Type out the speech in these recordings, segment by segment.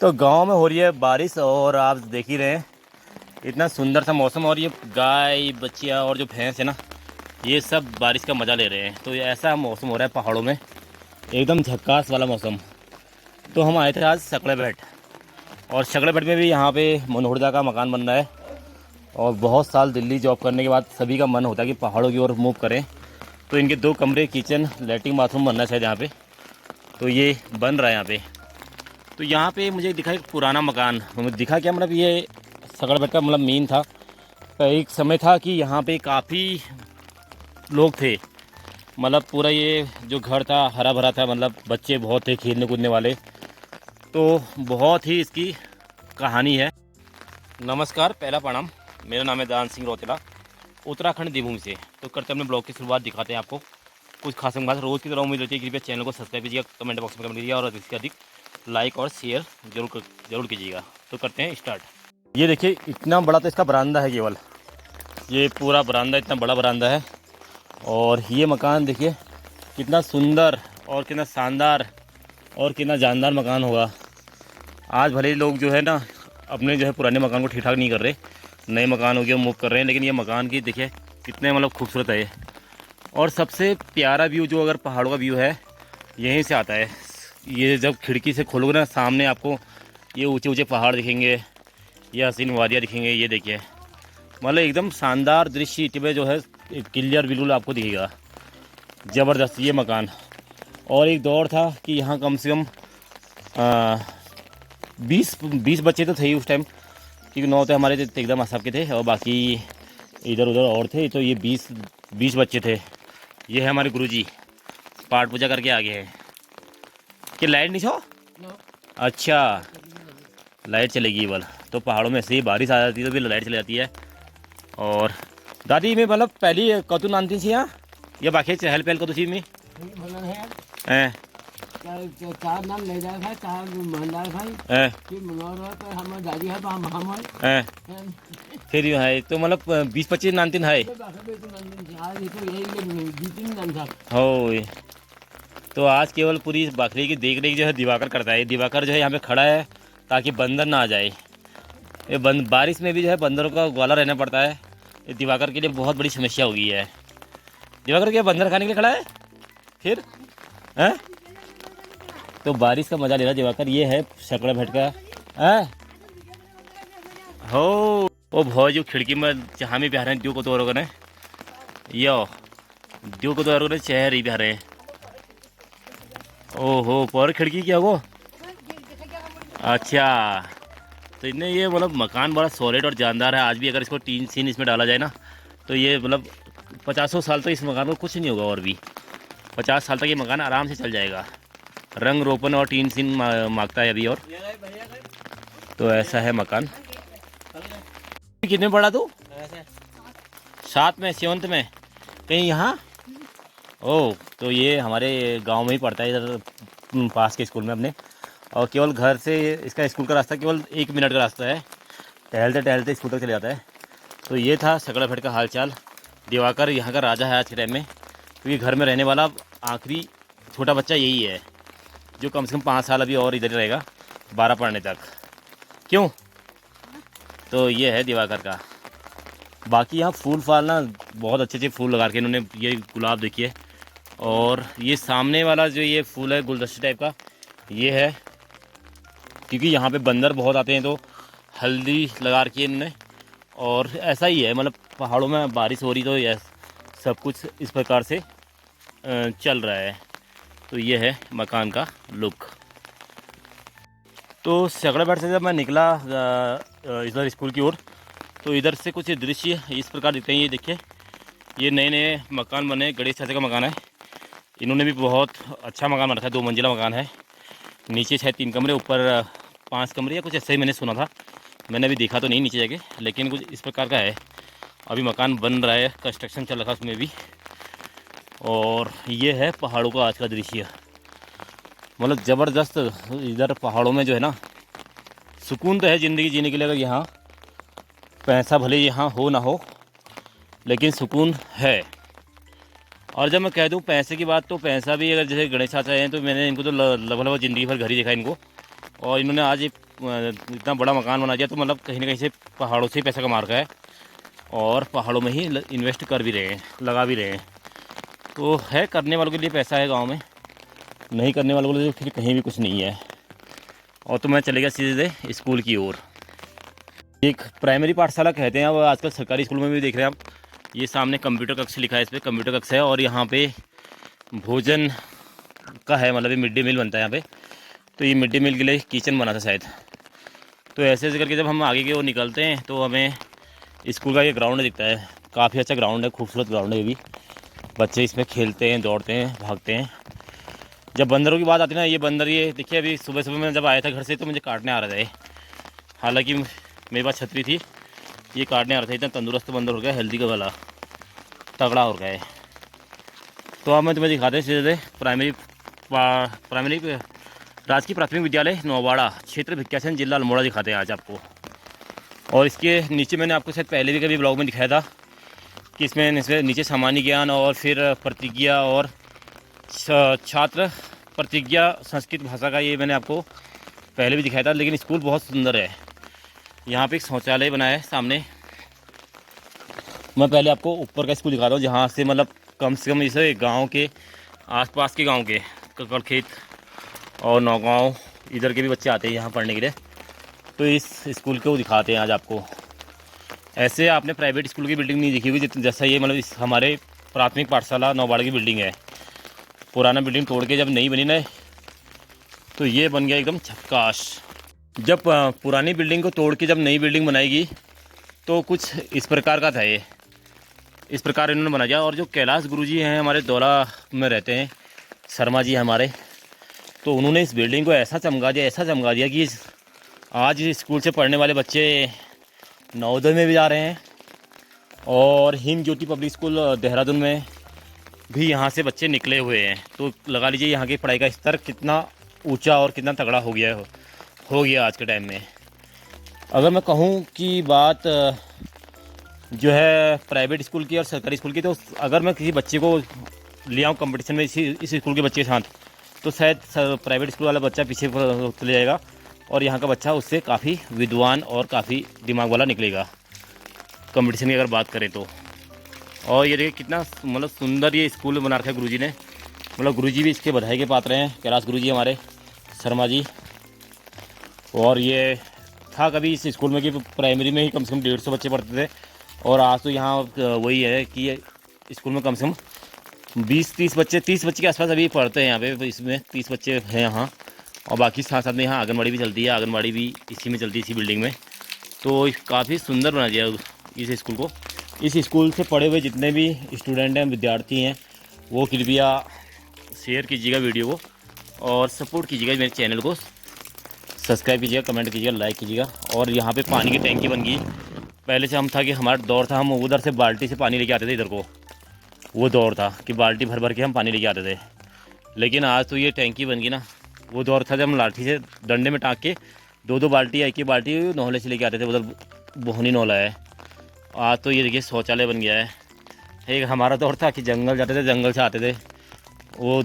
तो गांव में हो रही है बारिश और आप देख ही रहे हैं इतना सुंदर सा मौसम। और ये गाय बच्चियाँ और जो भैंस है ना, ये सब बारिश का मज़ा ले रहे हैं। तो ये ऐसा मौसम हो रहा है पहाड़ों में, एकदम झक्कास वाला मौसम। तो हम आए थे आज सकड़ेबैठ, और सकड़ेबैठ में भी यहाँ पे मनोहरदा का मकान बन रहा है। और बहुत साल दिल्ली जॉब करने के बाद सभी का मन होता है कि पहाड़ों की ओर मूव करें। तो इनके 2 कमरे, किचन, लैट्रिन, बाथरूम बनना चाहिए यहाँ पे। तो ये बन रहा है यहाँ पे। तो यहाँ पे मुझे दिखा एक पुराना मकान, मुझे दिखा क्या मतलब ये सकड़बेट का मतलब मेन था। एक समय था कि यहाँ पे काफ़ी लोग थे, मतलब पूरा ये जो घर था हरा भरा था, मतलब बच्चे बहुत थे खेलने कूदने वाले। तो बहुत ही इसकी कहानी है। नमस्कार, पहला प्रणाम। मेरा नाम है दान सिंह रौतेला, उत्तराखंड देवभूमि से। तो करते अपने ब्लॉग की शुरुआत दिखाते हैं आपको कुछ खास बात। रोज़ की तरह उम्मीद रहती है कि कृपया चैनल को सब्सक्राइब कीजिएगा, कमेंट बॉक्स में कमेंट कीजिएगा और अधिक से अधिक लाइक और शेयर जरूर कीजिएगा। तो करते हैं स्टार्ट। ये देखिए इतना बड़ा तो इसका बरामदा है, केवल ये पूरा बरामदा इतना बड़ा बरामदा है। और ये मकान देखिए कितना सुंदर और कितना शानदार और कितना जानदार मकान होगा। आज भले ही लोग जो है ना अपने जो है पुराने मकान को ठीक ठाक नहीं कर रहे, नए मकान हो गए मूव कर रहे हैं, लेकिन ये मकान की देखिए कितने मतलब खूबसूरत है। और सबसे प्यारा व्यू जो अगर पहाड़ों का व्यू है यहीं से आता है। ये जब खिड़की से खोलोगे ना, सामने आपको ये ऊंचे ऊंचे पहाड़ दिखेंगे, ये हसीन वादियाँ दिखेंगे। ये देखिए मतलब एकदम शानदार दृश्य इतने जो है क्लियर बिल्कुल आपको दिखेगा। ज़बरदस्त ये मकान। और एक दौर था कि यहाँ कम से कम 20 बच्चे तो थे ही उस टाइम, क्योंकि 9 तो हमारे एकदम असब के थे और बाकी इधर उधर और थे। तो ये 20 बच्चे थे। ये है हमारे गुरुजी, पाठ पूजा करके आगे हैं। कि लाइट नहीं छो? अच्छा, लाइट चलेगी बल। तो पहाड़ों में ऐसे ही बारिश आ जाती है तो भी लाइट चली जाती है। और दादी में मतलब पहली कतु नानती थी यहाँ या बाकी चहल पहल कतु थी में हैं? चार नाम ले जाए भाई, चार महंदार भाई फिर मनोहर पर हमारे दादी है तो हम हैं फिर यूँ है। तो मतलब 20-25 नानतीन है हो। तो आज केवल पूरी बकरी की देख रेख जो है दिवाकर करता है। दिवाकर जो है यहाँ पे खड़ा है ताकि बंदर ना आ जाए। ये बारिश में भी जो है बंदरों का ग्वाला रहना पड़ता है। ये दिवाकर के लिए बहुत बड़ी समस्या हो गई है। दिवाकर क्या बंदर खाने के लिए खड़ा है फिर हैं? तो बारिश का मज़ा ले रहा दिवाकर। ये है सकड़ेबैठ का हैं हो। ओ भौ जो खिड़की में जहाँ में बिहार द्यू को तो ने यो द्यू को तो ने चेहर ही बिहार है। ओहो, पर खिड़की क्या हो? अच्छा, तो इतने ये मतलब मकान बड़ा सॉलिड और जानदार है। आज भी अगर इसको टीन सीन इसमें डाला जाए ना तो ये मतलब 50 साल तक इस मकान को कुछ नहीं होगा। और भी 50 साल तक ये मकान आराम से चल जाएगा। रंग रोपन और टीन सीन मांगता है अभी। और तो ऐसा है मकान। कितने पढ़ा तू? 7 में, 7th में कहीं यहाँ। ओह, तो ये हमारे गांव में ही पढ़ता है, इधर पास के स्कूल में अपने। और केवल घर से इसका स्कूल का रास्ता केवल 1 मिनट का रास्ता है। टहलते टहलते स्कूल तक चले जाता है। तो ये था सकड़ेबैठ का हालचाल। दिवाकर यहाँ का राजा है आज के टाइम में, क्योंकि घर में रहने वाला आखिरी छोटा बच्चा यही है जो कम से कम 5 साल अभी और इधर ही रहेगा, 12 पढ़ने तक। क्यों? तो ये है दिवाकर का। बाकी यहाँ फूल फाल ना बहुत अच्छे अच्छे फूल लगा के इन्होंने। ये गुलाब देखिए, और ये सामने वाला जो ये फूल है गुलदस्ते टाइप का, ये है क्योंकि यहाँ पे बंदर बहुत आते हैं तो हल्दी लगा रखी है इन्होंने। और ऐसा ही है, मतलब पहाड़ों में बारिश हो रही तो ये सब कुछ इस प्रकार से चल रहा है। तो ये है मकान का लुक। तो सकड़ेबैठ से जब मैं निकला इधर स्कूल की ओर, तो इधर से कुछ दृश्य इस प्रकार दिखते हैं। ये देखिए, ये नए नए मकान बने, गणेश चाचा का मकान है। इन्होंने भी बहुत अच्छा मकान बना था, 2 मंजिला मकान है। नीचे शायद 3 कमरे, ऊपर 5 कमरे या कुछ ऐसा ही मैंने सुना था। मैंने अभी देखा तो नहीं नीचे जाके, लेकिन कुछ इस प्रकार का है। अभी मकान बन रहा है, कंस्ट्रक्शन चल रहा है उसमें भी। और ये है पहाड़ों का आज का दृश्य, मतलब ज़बरदस्त। इधर पहाड़ों में जो है ना सुकून तो है ज़िंदगी जीने के लिए। अगर यहाँ पैसा भले यहाँ हो ना हो, लेकिन सुकून है। और जब मैं कह दूँ पैसे की बात, तो पैसा भी अगर जैसे गणेश चाचा हैं तो मैंने इनको तो लगभग ज़िंदगी भर घर ही देखा इनको। और इन्होंने आज इतना बड़ा मकान बना दिया, तो मतलब कहीं ना कहीं से पहाड़ों से ही पैसा कमा रखा है और पहाड़ों में ही इन्वेस्ट कर भी रहे हैं, लगा भी रहे हैं। तो है, करने वालों के लिए पैसा है गांव में, नहीं करने वालों के लिए फिर कहीं भी कुछ नहीं है। और तो मैं चले गया सीधे स्कूल की ओर। एक प्राइमरी पाठशाला कहते हैं, अब आजकल सरकारी स्कूल में भी देख रहे हैं आप, ये सामने कंप्यूटर कक्ष लिखा है, इस पर कंप्यूटर कक्ष है। और यहाँ पे भोजन का है, मतलब ये मिड डे मील बनता है यहाँ पे। तो ये मिड डे मील के लिए किचन बना था शायद। तो ऐसे ऐसे करके जब हम आगे की ओर निकलते हैं तो हमें स्कूल का ये ग्राउंड दिखता है। काफ़ी अच्छा ग्राउंड है, खूबसूरत ग्राउंड है ये भी। बच्चे इसमें खेलते हैं, दौड़ते हैं, भागते हैं। जब बंदरों की बात आती है ना, ये बंदर, ये देखिए अभी सुबह सुबह मैं जब आया था घर से तो मुझे काटने आ रहा था। हालांकि मेरे पास छतरी थी, ये काटने आ रहा था। इतना तंदुरुस्त बंदर हो गया, हेल्दी का वाला तगड़ा हो गया है। तो अब मैं तुम्हें दिखाते हैं सीधे प्राइमरी राजकीय प्राथमिक विद्यालय नौवाड़ा, क्षेत्र भिक्यासन, जिला अल्मोड़ा दिखाते हैं आज आपको। और इसके नीचे मैंने आपको शायद पहले भी कभी ब्लॉग में दिखाया था कि इसमें नीचे सामान्य ज्ञान और फिर प्रतिज्ञा और छात्र प्रतिज्ञा संस्कृत भाषा का, ये मैंने आपको पहले भी दिखाया था। लेकिन स्कूल बहुत सुंदर है। यहाँ पे एक शौचालय बना है सामने। मैं पहले आपको ऊपर का स्कूल दिखाता हूँ, जहाँ से मतलब कम से कम इसे गांव के आसपास के गांव के ककड़खेत और नौगांव इधर के भी बच्चे आते हैं यहाँ पढ़ने के लिए। तो इस स्कूल को दिखाते हैं आज आपको। ऐसे आपने प्राइवेट स्कूल की बिल्डिंग नहीं देखी होगी जैसा ये, मतलब इस हमारे प्राथमिक पाठशाला नौवाड़ा की बिल्डिंग है। पुराना बिल्डिंग तोड़ के जब नई बनी ना, तो ये बन गया एकदम झक्कास। जब पुरानी बिल्डिंग को तोड़ के जब नई बिल्डिंग बनाएगी तो कुछ इस प्रकार का था ये, इस प्रकार इन्होंने बना दिया। और जो कैलाश गुरुजी हैं हमारे दौरा में रहते हैं, शर्मा जी हमारे, तो उन्होंने इस बिल्डिंग को ऐसा चमका दिया, ऐसा चमका दिया कि आज इस स्कूल से पढ़ने वाले बच्चे नवोदय में भी जा रहे हैं और हिम ज्योति पब्लिक स्कूल देहरादून में भी यहाँ से बच्चे निकले हुए हैं। तो लगा लीजिए यहाँ की पढ़ाई का स्तर कितना ऊंचा और कितना तगड़ा हो गया आज के टाइम में। अगर मैं कहूँ कि बात जो है प्राइवेट स्कूल की और सरकारी स्कूल की, तो अगर मैं किसी बच्चे को ले आऊँ कंपटीशन में इस स्कूल के बच्चे के साथ, तो शायद प्राइवेट स्कूल वाला बच्चा पीछे चले जाएगा और यहाँ का बच्चा उससे काफ़ी विद्वान और काफ़ी दिमाग वाला निकलेगा कंपटीशन की अगर बात करें तो। और ये देखिए कितना मतलब सुंदर ये स्कूल बना रखा है गुरुजी ने। मतलब गुरुजी भी इसके बधाई के पात्र हैं, कैलाश गुरुजी हमारे शर्मा जी। और ये था कभी इस स्कूल में कि प्राइमरी में ही कम से कम 150 बच्चे पढ़ते थे, और आज तो यहाँ वही है कि स्कूल में कम से कम 20-30 बच्चे, 30 बच्चे के आसपास अभी पढ़ते हैं यहाँ पे। इसमें 30 बच्चे हैं यहाँ, और बाकी साथ साथ में यहाँ आंगनबाड़ी भी चलती है। आंगनबाड़ी भी इसी में चलती है, इसी बिल्डिंग में। तो काफ़ी सुंदर बना दिया इस स्कूल को। इस स्कूल से पढ़े हुए जितने भी स्टूडेंट हैं, विद्यार्थी हैं, वो कृपया शेयर कीजिएगा वीडियो को और सपोर्ट कीजिएगा मेरे चैनल को। सब्सक्राइब कीजिएगा, कमेंट कीजिएगा, लाइक कीजिएगा। और यहाँ पे पानी की टैंकी बन गई। पहले से हम था कि हमारा दौर था, हम उधर से बाल्टी से पानी लेके आते थे इधर को। वो दौर था कि बाल्टी भर भर के हम पानी लेके आते थे। लेकिन आज तो ये टैंकी बन गई ना। वो दौर था जब हम लाठी से डंडे में टाँग के 2-2 बाल्टी, एक ही बाल्टी नौले से लेके आते थे, उधर बोहनी नौला है। आज तो ये देखिए शौचालय बन गया है। एक हमारा दौर था कि जंगल जाते थे, जंगल से आते थे, वो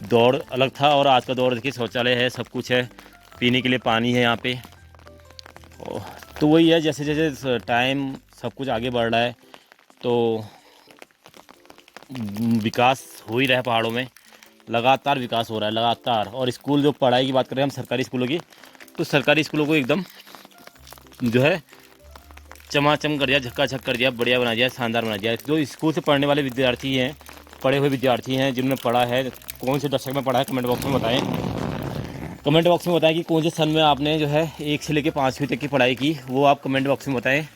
दौर अलग था। और आज का दौर देखिए शौचालय है, सब कुछ है, पीने के लिए पानी है यहाँ पे। तो वही है, जैसे जैसे टाइम सब कुछ आगे बढ़ रहा है तो विकास हो ही रहा है पहाड़ों में, लगातार विकास हो रहा है लगातार। और स्कूल जो पढ़ाई की बात करें हम सरकारी स्कूलों की, तो सरकारी स्कूलों को एकदम जो है चमाचम कर दिया, झक्का कर दिया, बढ़िया बना दिया, शानदार बना दिया। जो स्कूल से पढ़ने वाले विद्यार्थी हैं, पढ़े हुए विद्यार्थी हैं, जिन्होंने पढ़ा है, कौन से दशक में पढ़ा है, कमेंट बॉक्स में बताएं। कमेंट बॉक्स में बताएं कि कौन से सन में आपने जो है 1 से लेकर 5वीं तक की पढ़ाई की, वो आप कमेंट बॉक्स में बताएं।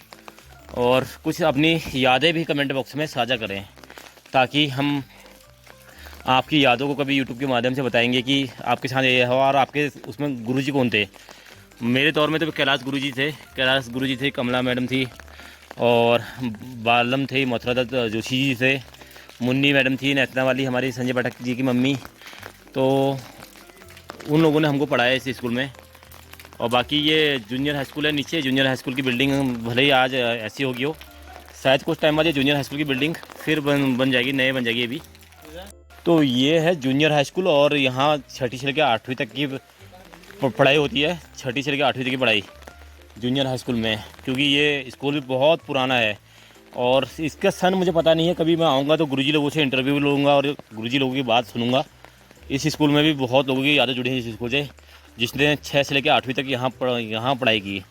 और कुछ अपनी यादें भी कमेंट बॉक्स में साझा करें, ताकि हम आपकी यादों को कभी यूट्यूब के माध्यम से बताएंगे कि आपके साथ ये हुआ। और आपके उसमें गुरुजी कौन थे? मेरे दौर में तो कैलाश गुरुजी थे, कमला मैडम थी, और बालम थे, मथुरा दत्त जोशी जी थे, मुन्नी मैडम थी, नेतना वाली हमारी संजय पाठक जी की मम्मी। तो उन लोगों ने हमको पढ़ाया इस स्कूल में। और बाकी ये जूनियर हाई स्कूल है नीचे। जूनियर हाई स्कूल की बिल्डिंग भले ही आज ऐसी होगी हो, शायद कुछ टाइम बाद ये जूनियर हाई स्कूल की बिल्डिंग फिर बन जाएगी, नए बन जाएगी अभी। तो ये है जूनियर हाई स्कूल, और यहाँ 6ठी से लेकर 8वीं तक की पढ़ाई होती है, 6ठी से लेकर 8वीं तक की पढ़ाई जूनियर हाई स्कूल में, क्योंकि ये स्कूल भी बहुत पुराना है और इसका सन मुझे पता नहीं है। कभी मैं आऊँगा तो गुरुजी लोगों से इंटरव्यू भी लूँगा और गुरुजी लोगों की बात सुनूँगा। इस स्कूल में भी बहुत लोगों की यादें जुड़ी हैं इस स्कूल से, जिसने 6 से लेकर 8वीं तक यहाँ पढ़ाई की।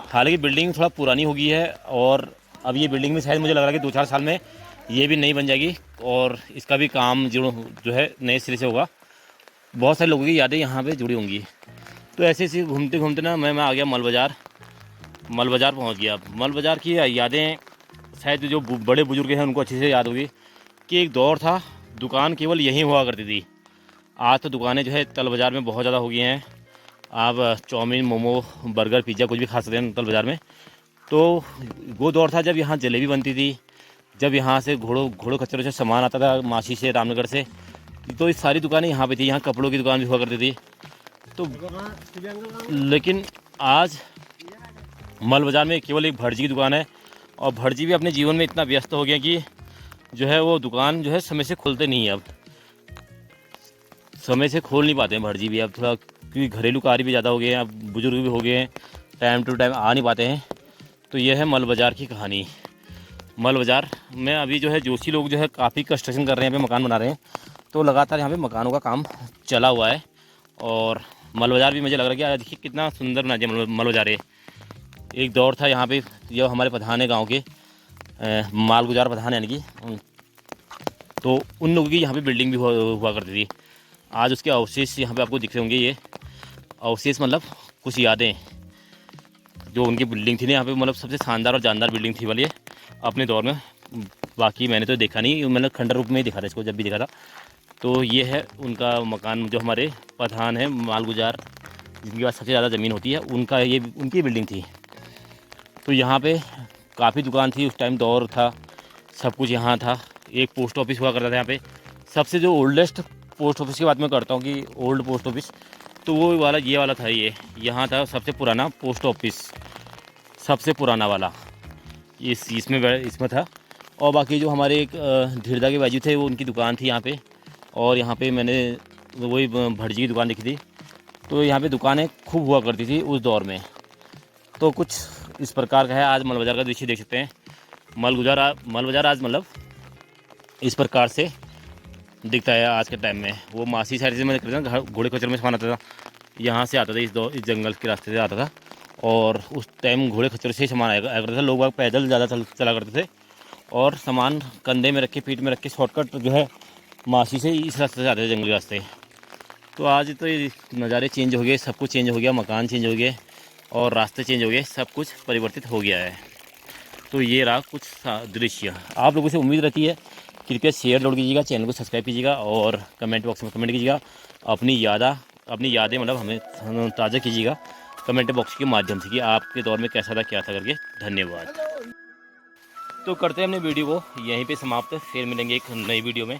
हालांकि बिल्डिंग थोड़ा पुरानी हो गई है और अब ये बिल्डिंग भी शायद मुझे लग रहा है कि 2-4 साल में ये भी नई बन जाएगी और इसका भी काम जो है नए सिरे से होगा। बहुत सारे लोगों की यादें यहाँ पे जुड़ी होंगी। तो ऐसे ऐसे घूमते घूमते ना मैं आ गया मल बाज़ार पहुँच गया। मल बाज़ार की यादें शायद जो बड़े बुजुर्ग हैं उनको अच्छे से याद होगी कि एक दौर था दुकान केवल यहीं हुआ करती थी। आज तो दुकानें जो है तल बाज़ार में बहुत ज़्यादा हो गई हैं। आप चाउमीन, मोमो, बर्गर, पिज़्ज़ा कुछ भी खा सकते हैं तल बाज़ार में। तो वो दौर था जब यहाँ जलेबी बनती थी, जब यहाँ से घोड़ों खच्चरों से सामान आता था मासी से, रामनगर से। तो ये सारी दुकानें यहाँ पे थी। यहाँ कपड़ों की दुकान भी हुआ करती थी। तो लेकिन आज मल बाज़ार में केवल एक भटजी की दुकान है और भटजी भी अपने जीवन में इतना व्यस्त हो गया कि जो है वो दुकान जो है समय से खोलते नहीं है। अब समय से खोल नहीं पाते हैं भटजी भी अब, थोड़ा क्योंकि घरेलू कार्य भी ज़्यादा हो गए हैं, अब बुजुर्ग भी हो गए हैं, टाइम टू टाइम आ नहीं पाते हैं। तो यह है मल बाज़ार की कहानी। मल बाज़ार में अभी जो है जोशी लोग जो है काफ़ी कंस्ट्रक्शन कर रहे हैं, यहाँ पे मकान बना रहे हैं। तो लगातार यहाँ पे मकानों का काम चला हुआ है और मल बाज़ार भी मुझे लग रहा है कि आज देखिए कितना सुंदर बना दिया मल बाज़ार है। एक दौर था यहाँ पे, जो हमारे प्रधान है गाँव के, मालगुजार प्रधान यानी कि, तो उन लोगों की यहाँ पे बिल्डिंग भी हुआ करती थी। आज उसके अवशेष यहाँ पे आपको दिख रहे होंगे। ये अवशेष मतलब कुछ यादें जो उनकी बिल्डिंग थी ना यहाँ पे, मतलब सबसे शानदार और जानदार बिल्डिंग थी वाली अपने दौर में। बाकी मैंने तो देखा नहीं, मैंने खंडर रूप में ही दिखा था इसको जब भी देखा था। तो ये है उनका मकान, जो हमारे प्रधान है मालगुजार, जिनके पास सबसे ज़्यादा ज़मीन होती है, उनका ये उनकी बिल्डिंग थी। तो यहाँ पे काफ़ी दुकान थी उस टाइम, दौर था, सब कुछ यहाँ था। एक पोस्ट ऑफिस हुआ करता था यहाँ पे। सबसे जो ओल्डेस्ट पोस्ट ऑफिस की बात मैं करता हूँ कि ओल्ड पोस्ट ऑफिस, तो वो वाला ये वाला था। ये यहाँ था सबसे पुराना पोस्ट ऑफिस, सबसे पुराना वाला इसमें था। और बाकी जो हमारे एक धीरदा के बाजू थे, वो उनकी दुकान थी यहाँ पे। और यहाँ पे मैंने वही भटजी की दुकान देखी थी। तो यहाँ पे दुकानें खूब हुआ करती थी उस दौर में। तो कुछ इस प्रकार का है। आज मल बाज़ार का दृश्य देख सकते हैं। मल बाज़ार आज मतलब इस प्रकार से दिखता है आज के टाइम में। वो मासी साइड से मैं कहता घोड़े खच्चर में सामान आता था, यहाँ से आता था, इस जंगल के रास्ते से आता था। और उस टाइम घोड़े खच्चर से ही सामान आया करता था। लोग पैदल ज़्यादा चला करते थे और सामान कंधे में रख के, पीठ में रख के, शॉर्टकट जो है मासी से इस रास्ते से आते थे, जंगली रास्ते। तो आज तो ये नज़ारे चेंज हो गए, सब कुछ चेंज हो गया, मकान चेंज हो गए और रास्ते चेंज हो गए, सब कुछ परिवर्तित हो गया है। तो ये रहा कुछ दृश्य। आप लोगों से उम्मीद रहती है, कृपया शेयर जरूर कीजिएगा, चैनल को सब्सक्राइब कीजिएगा और कमेंट बॉक्स में कमेंट कीजिएगा। अपनी यादें मतलब हमें ताज़ा कीजिएगा कमेंट बॉक्स के माध्यम से कि आपके दौर में कैसा था, क्या था करके। धन्यवाद। तो करते हैं अपने वीडियो को यहीं पे समाप्त, फिर मिलेंगे एक नई वीडियो में।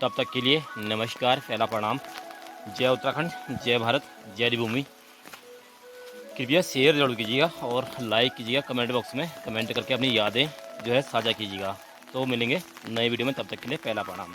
तब तक के लिए नमस्कार, पहला प्रणाम। जय उत्तराखंड, जय भारत, जय देवभूमि। कृपया शेयर जरूर कीजिएगा और लाइक कीजिएगा, कमेंट बॉक्स में कमेंट करके अपनी यादें जो है साझा कीजिएगा। तो मिलेंगे नई वीडियो में, तब तक के लिए पहला प्रणाम।